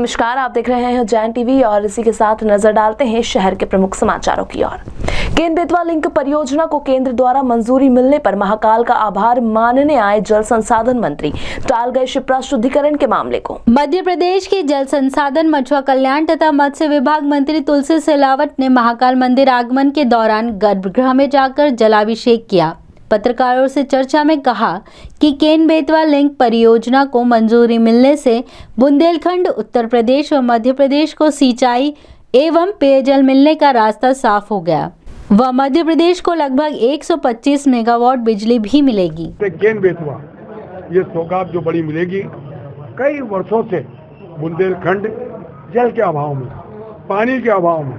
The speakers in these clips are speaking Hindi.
नमस्कार, आप देख रहे हैं उज्जैन टीवी और इसी के साथ नजर डालते हैं शहर के प्रमुख समाचारों की ओर। केन बेतवा लिंक परियोजना को केंद्र द्वारा मंजूरी मिलने पर महाकाल का आभार मानने आए जल संसाधन मंत्री टाल गए शिप्रा शुद्धिकरण के मामले को। मध्य प्रदेश के जल संसाधन, मछुआ कल्याण तथा मत्स्य विभाग मंत्री तुलसी सिलावट ने महाकाल मंदिर आगमन के दौरान गर्भगृह में जाकर जलाभिषेक किया। पत्रकारों से चर्चा में कहा कि केन बेतवा लिंक परियोजना को मंजूरी मिलने से बुंदेलखंड, उत्तर प्रदेश व मध्य प्रदेश को सिंचाई एवं पेयजल मिलने का रास्ता साफ हो गया व मध्य प्रदेश को लगभग 125 मेगावाट बिजली भी मिलेगी। केन बेतवा ये सौगात जो बड़ी मिलेगी, कई वर्षों से बुंदेलखंड जल के अभाव में, पानी के अभाव में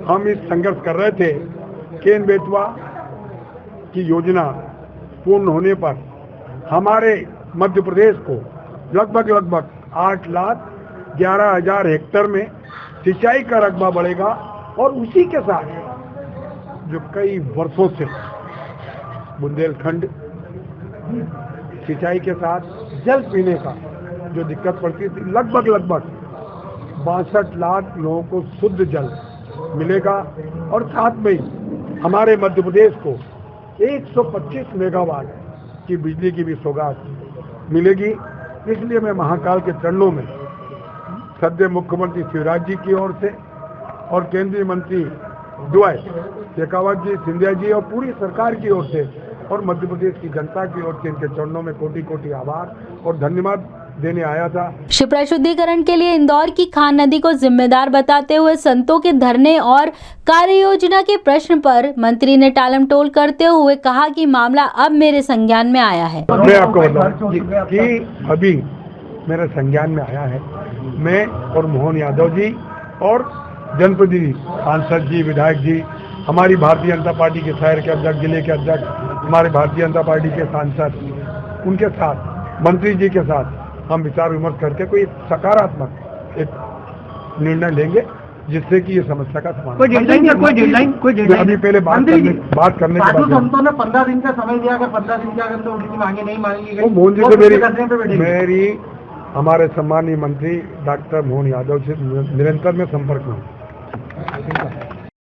हम इस संघर्ष कर रहे थे। केन बेतवा की योजना पूर्ण होने पर हमारे मध्य प्रदेश को लगभग 8,11,000 हेक्टेयर में सिंचाई का रकबा बढ़ेगा और उसी के साथ जो कई वर्षों से बुंदेलखंड सिंचाई के साथ जल पीने का जो दिक्कत पड़ती थी, लगभग 62 लाख लोगों को शुद्ध जल मिलेगा और साथ में ही हमारे मध्य प्रदेश को 125 मेगावाट की बिजली की भी सौगात मिलेगी। इसलिए मैं महाकाल के चरणों में सद्य मुख्यमंत्री शिवराज जी की ओर से और केंद्रीय मंत्री द्वय शेखावत जी, सिंधिया जी और पूरी सरकार की ओर से और मध्य प्रदेश की जनता की ओर से इनके चरणों में कोटि आभार और धन्यवाद देने आया था। शिप्रा शुद्धिकरण के लिए इंदौर की खान नदी को जिम्मेदार बताते हुए संतों के धरने और कार्य योजना के प्रश्न पर मंत्री ने टालमटोल करते हुए कहा कि मामला अब मेरे संज्ञान में आया है। मैं आपको बताऊं कि अभी मेरे संज्ञान में आया है। मैं और मोहन यादव जी और जनप्रतिनिधि सांसद जी, विधायक जी, हमारी भारतीय जनता पार्टी के शहर के अध्यक्ष, जिले के अध्यक्ष, हमारे भारतीय जनता पार्टी के सांसद, उनके साथ मंत्री जी के साथ हम विचार विमर्श करके कोई सकारात्मक एक निर्णय लेंगे जिससे कि ये समस्या का समाधान। कोई डेडलाइन अभी पहले बात करने के बाद संतों ने 15 दिन का समय दिया, अगर 15 दिन के अगर उनकी मांगे नहीं मांगी गई, मोहन जी से मेरी हमारे सम्मानीय मंत्री डॉक्टर मोहन यादव से निरंतर में संपर्क में हूँ।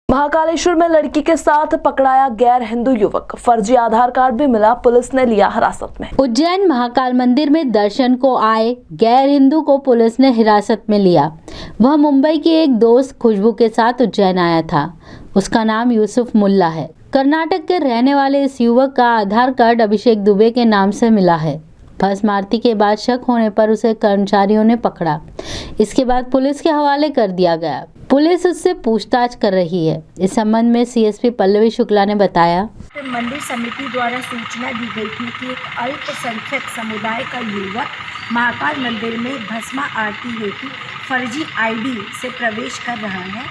महाकालेश्वर में लड़की के साथ पकड़ाया गैर हिंदू युवक, फर्जी आधार कार्ड भी मिला, पुलिस ने लिया हिरासत में। उज्जैन महाकाल मंदिर में दर्शन को आए गैर हिंदू को पुलिस ने हिरासत में लिया। वह मुंबई की एक दोस्त खुशबू के साथ उज्जैन आया था। उसका नाम यूसुफ मुल्ला है। कर्नाटक के रहने वाले इस युवक का आधार कार्ड अभिषेक दुबे के नाम से मिला है। भस्म आरती के बाद शक होने पर उसे कर्मचारियों ने पकड़ा। इसके बाद पुलिस के हवाले कर दिया गया। पुलिस उससे पूछताछ कर रही है। इस संबंध में सीएसपी पल्लवी शुक्ला ने बताया, मंदिर समिति द्वारा सूचना दी गई थी कि एक अल्पसंख्यक समुदाय का युवक महाकाल मंदिर में भस्म आरती हेतु फर्जी आईडी से प्रवेश कर रहा है।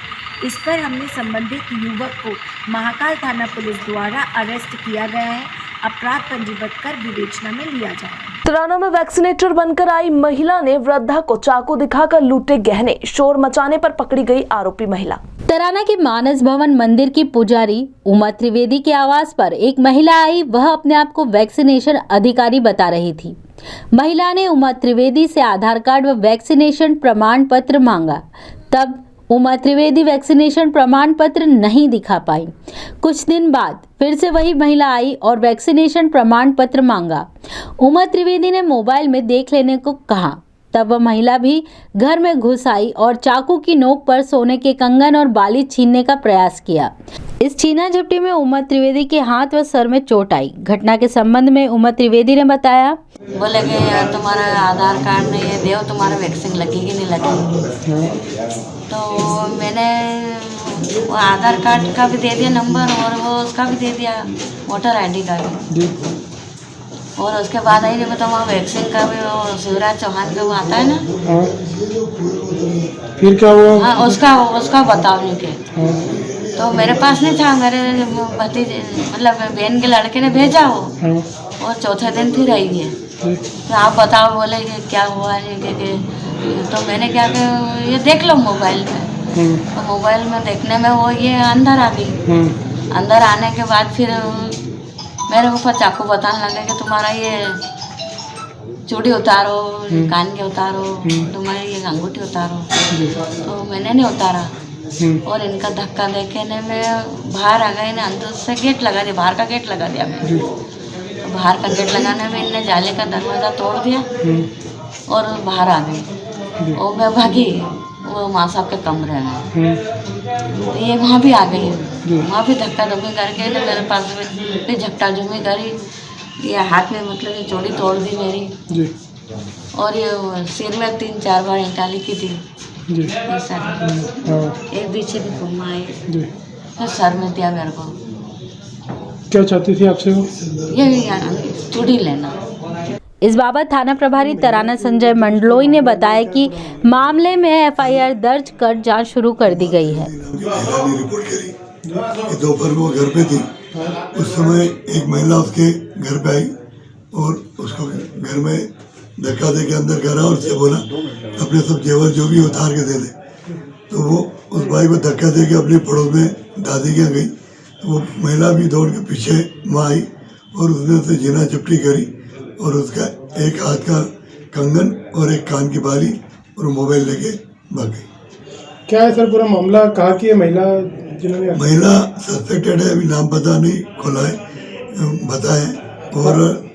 इस पर हमने संबंधित युवक को महाकाल थाना पुलिस द्वारा अरेस्ट किया गया है। अपराध पंजीबद्ध कर विवेचना में लिया जाएगा। तराना में वैक्सीनेटर बनकर आई महिला ने वृद्धा को चाकू दिखाकर लूटे गहने, शोर मचाने पर पकड़ी गई आरोपी महिला। तराना के मानस भवन मंदिर की पुजारी उमा त्रिवेदी के आवास पर एक महिला आई। वह अपने आप को वैक्सीनेशन अधिकारी बता रही थी। महिला ने उमा त्रिवेदी से आधार कार्ड व वैक्सीनेशन प्रमाण पत्र मांगा। तब उमा त्रिवेदी वैक्सीनेशन प्रमाण पत्र नहीं दिखा पाई। कुछ दिन बाद फिर से वही महिला आई और वैक्सीनेशन प्रमाण पत्र मांगा। उमा त्रिवेदी ने मोबाइल में देख लेने को कहा। तब वह महिला भी घर में घुस आई और चाकू की नोक पर सोने के कंगन और बाली छीनने का प्रयास किया। इस छीना झपटी में उमा त्रिवेदी के हाथ व सर में चोट आई। घटना के संबंध में उमा त्रिवेदी ने बताया, बोले कि यार तुम्हारा आधार कार्ड नहीं है, देव तुम्हारा वैक्सीन लगेगी नहीं लगेगी। तो मैंने वो आधार कार्ड का भी दे दिया नंबर और वो उसका भी दे दिया, वोटर आईडी का भी। और उसके बाद आई जब तो वहाँ वैक्सीन का भी वो शिवराज चौहान का वो आता है ना, फिर क्या हुआ? हाँ, उसका बताओ नहीं के। तो मेरे पास नहीं था, मेरे भतीजे मतलब बहन के लड़के ने भेजा वो, और चौथे दिन फिर आई है। तो आप बताओ, बोले कि क्या हुआ है तो मैंने क्या कि ये देख लो मोबाइल में। तो मोबाइल में देखने में वो ये अंदर आ गई। अंदर आने के बाद फिर मेरे ऊपर चाकू बताने लगे कि तुम्हारा ये चूड़ी उतारो, कान के उतारो, तुम्हारी ये अंगूठी उतारो। तो मैंने नहीं उतारा और इनका धक्का देके ने मैं बाहर आ गई ना, अंदर से गेट लगा दिया, बाहर का गेट लगा दिया मैंने। तो बाहर का गेट लगाने में इनने जाले का दरवाज़ा तोड़ दिया और बाहर आ गई। और मैं भागी वो माँ साहब के कमरे में, तो ये वहाँ भी आ गई, वहाँ भी धक्का धुक्की करके ने मेरे पास में फिर झपटा झुमी करी, ये हाथ में मतलब ये चूड़ी तोड़ दी मेरी और ये सिर में 3-4 बार ईंटा लिखी थी ये सर, एक पीछे भी घुमा है, फिर सर में दिया मेरे को। क्या चाहती थी आपसे वो? ये चूड़ी लेना। इस बाबत थाना प्रभारी तराना संजय मंडलोई ने बताया कि मामले में एफआईआर दर्ज कर जांच शुरू कर दी गई है। रिपोर्ट करी कि दोपहर को घर पे थी, उस समय एक महिला उसके घर पे आई और उसको घर में धक्का दे के अंदर करा और उससे बोला अपने सब जेवर जो भी उतार के दे दे। तो वो उस भाई को धक्का दे के अपनी पड़ोस में दादी के गई, तो वो महिला भी दौड़ के पीछे वहाँ आई और उसने उसे जीना चपटी करी और उसका एक हाथ का कंगन और एक कान की बाली और मोबाइल लेके भाग गई। क्या है सर पूरा मामला? कहा कि ये महिला सस्पेक्टेड है, अभी नाम पता नहीं खुला है, बताए और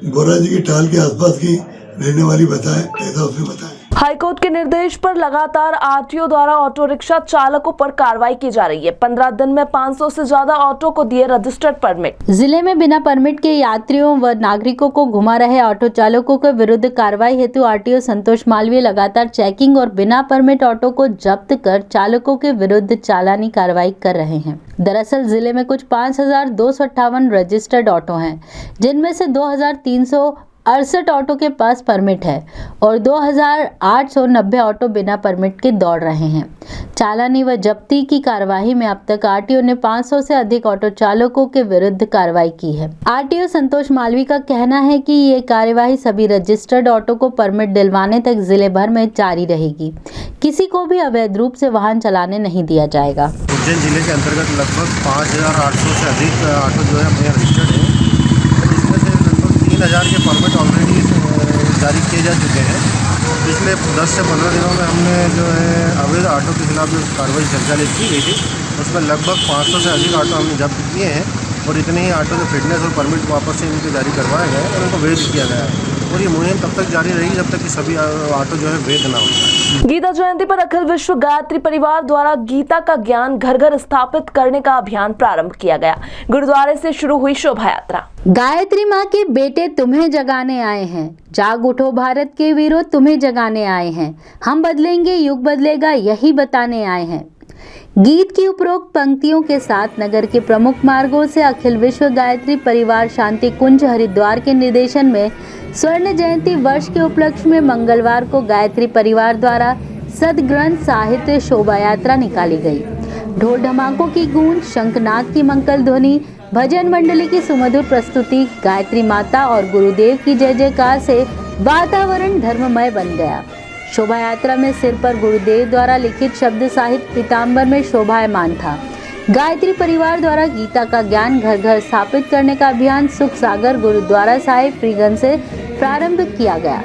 गोरा जी की टाल के आसपास की रहने वाली बताए, ऐसा उसने बताया। हाईकोर्ट के निर्देश पर लगातार आरटीओ द्वारा ऑटो रिक्शा चालकों पर कार्रवाई की जा रही है। 15 दिन में 500 से ज्यादा ऑटो को दिए रजिस्टर्ड परमिट। जिले में बिना परमिट के यात्रियों व नागरिकों को घुमा रहे ऑटो चालकों के विरुद्ध कार्रवाई हेतु आरटीओ संतोष मालवीय लगातार चेकिंग और बिना परमिट ऑटो को जब्त कर चालकों के विरुद्ध चालानी कार्रवाई कर रहे हैं। दरअसल जिले में कुछ 5258 रजिस्टर्ड ऑटो हैं, जिनमें से 2368 ऑटो के पास परमिट है और 2890 ऑटो बिना परमिट के दौड़ रहे हैं। चालानी व जब्ती की कार्यवाही में अब तक आरटीओ ने 500 से अधिक ऑटो चालकों के विरुद्ध कार्रवाई की है। आरटीओ संतोष मालवी का कहना है कि ये कार्यवाही सभी रजिस्टर्ड ऑटो को परमिट दिलवाने तक जिले भर में जारी रहेगी। किसी को भी अवैध रूप से वाहन चलाने नहीं दिया जाएगा। उज्जैन जिले के अंतर्गत लगभग 5800 से अधिक ऑटो जो है अपने रजिस्टर्ड है, जिसमें से लगभग 3000 के परमिट ऑलरेडी जारी किए जा चुके हैं। पिछले 10 से 15 दिनों में हमने जो है अवैध ऑटो के खिलाफ जो कार्रवाई संचालित की गई थी, उसमें लगभग 500 से अधिक ऑटो हमने जब्त किए हैं और इतने ही ऑटो के फिटनेस और परमिट वापस से इनको जारी करवाए गए और उनको वैध किया गया है। और ये मुहिम तब तक जारी रहेगी जब तक कि सभी ऑटो जो है वैध ना हो जाए। गीता जयंती पर अखिल विश्व गायत्री परिवार द्वारा गीता का ज्ञान घर घर स्थापित करने का अभियान प्रारंभ किया गया। गुरुद्वारे से शुरू हुई शोभा यात्रा। गायत्री माँ के बेटे तुम्हें जगाने आए हैं, जाग उठो भारत के वीरों, तुम्हें जगाने आए हैं, हम बदलेंगे युग बदलेगा यही बताने आए हैं। गीत की उपरोक्त पंक्तियों के साथ नगर के प्रमुख मार्गों से अखिल विश्व गायत्री परिवार शांति कुंज हरिद्वार के निर्देशन में स्वर्ण जयंती वर्ष के उपलक्ष्य में मंगलवार को गायत्री परिवार द्वारा सदग्रंथ साहित्य शोभा यात्रा निकाली गई। ढोल ढमाकों की गूंज, शंखनाद की मंगल ध्वनि, भजन मंडली की सुमधुर प्रस्तुति, गायत्री माता और गुरुदेव की जय जयकार से वातावरण धर्ममय बन गया। शोभा यात्रा में सिर पर गुरुदेव द्वारा लिखित शब्द साहित्य पीताम्बर में शोभायमान था। गायत्री परिवार द्वारा गीता का ज्ञान घर घर स्थापित करने का अभियान सुख सागर गुरुद्वारा साहिब फ्रीगंज से प्रारंभ किया गया।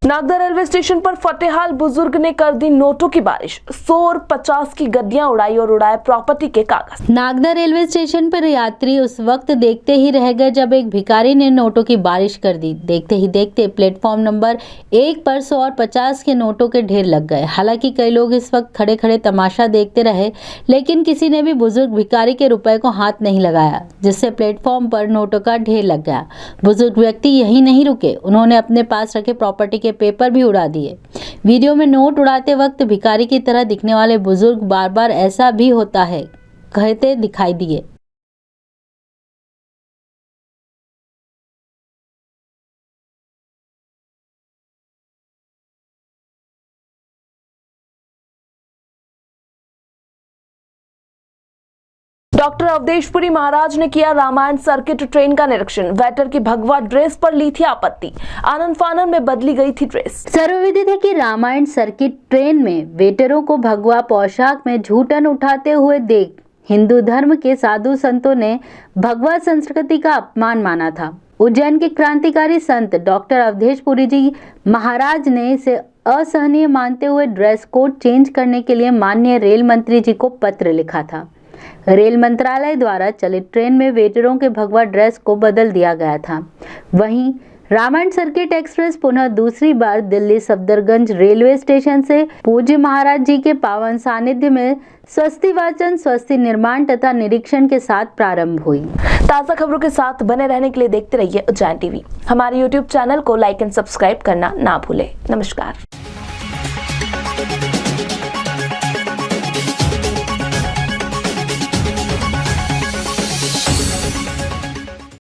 नागदा रेलवे स्टेशन पर फतेहाल बुजुर्ग ने कर दी नोटों की बारिश। 100 और 50 की गड्डियां उड़ाई और उड़ाए प्रॉपर्टी के कागज। नागदा रेलवे स्टेशन पर यात्री उस वक्त देखते ही रह गए जब एक भिखारी ने नोटों की बारिश कर दी। देखते ही देखते प्लेटफॉर्म नंबर 1 पर 100 और 50 के नोटों के ढेर लग गए। हालांकि कई लोग इस वक्त खड़े खड़े तमाशा देखते रहे, लेकिन किसी ने भी बुजुर्ग भिखारी के रुपए को हाथ नहीं लगाया, जिससे प्लेटफॉर्म पर नोटों का ढेर लग गया। बुजुर्ग व्यक्ति यही नहीं रुके, उन्होंने अपने पास रखे प्रॉपर्टी के पेपर भी उड़ा दिए। वीडियो में नोट उड़ाते वक्त भिखारी की तरह दिखने वाले बुजुर्ग बार बार ऐसा भी होता है कहते दिखाई दिए। डॉक्टर अवधेशपुरी महाराज ने किया रामायण सर्किट ट्रेन का निरीक्षण। वेटर की भगवा ड्रेस पर ली थी आपत्ति, आनन फानन में बदली गई थी ड्रेस। सर्वविदित है कि रामायण सर्किट ट्रेन में वेटरों को भगवा पोशाक में झूठन उठाते हुए देख हिंदू धर्म के साधु संतों ने भगवा संस्कृति का अपमान माना था। उज्जैन के क्रांतिकारी संत डॉक्टर अवधेश पुरी जी महाराज ने इसे असहनीय मानते हुए ड्रेस कोड चेंज करने के लिए माननीय रेल मंत्री जी को पत्र लिखा था। रेल मंत्रालय द्वारा चलित ट्रेन में वेटरों के भगवा ड्रेस को बदल दिया गया था। वहीं रामायण सर्किट एक्सप्रेस पुनः दूसरी बार दिल्ली सफदरगंज रेलवे स्टेशन से पूज्य महाराज जी के पावन सानिध्य में स्वस्ति वाचन, स्वस्ति निर्माण तथा निरीक्षण के साथ प्रारंभ हुई। ताज़ा खबरों के साथ बने रहने के लिए देखते रहिए उज्जैन टीवी। हमारे YouTube चैनल को लाइक एंड सब्सक्राइब करना ना भूलें। नमस्कार।